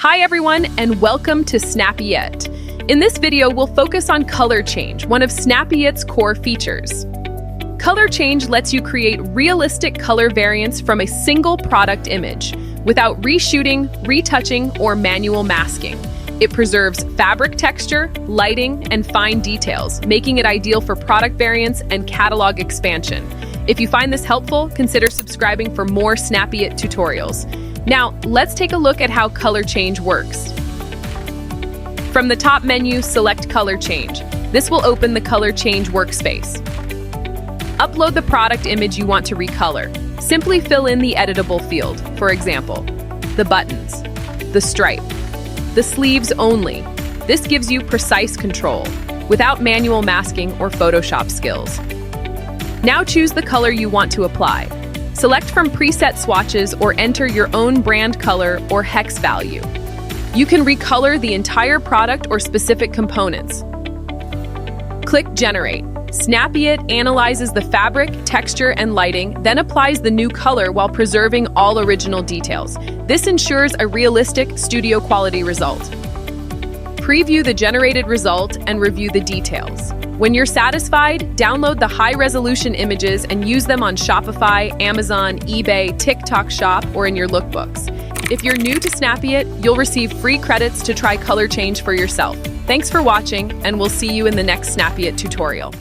Hi everyone, and welcome to Snappyit. In this video, we'll focus on color change, one of Snappyit's core features. Color change lets you create realistic color variants from a single product image, without reshooting, retouching, or manual masking. It preserves fabric texture, lighting, and fine details, making it ideal for product variants and catalog expansion. If you find this helpful, consider subscribing for more Snappyit tutorials. Now, let's take a look at how color change works. From the top menu, select Color Change. This will open the Color Change workspace. Upload the product image you want to recolor. Simply fill in the editable field, for example, the buttons, the stripe, the sleeves only. This gives you precise control, without manual masking or Photoshop skills. Now choose the color you want to apply. Select from preset swatches or enter your own brand color or hex value. You can recolor the entire product or specific components. Click Generate. Snappyit analyzes the fabric, texture, and lighting, then applies the new color while preserving all original details. This ensures a realistic, studio-quality result. Preview the generated result and review the details. When you're satisfied, download the high-resolution images and use them on Shopify, Amazon, eBay, TikTok Shop, or in your lookbooks. If you're new to Snappyit, you'll receive free credits to try color change for yourself. Thanks for watching, and we'll see you in the next Snappyit tutorial.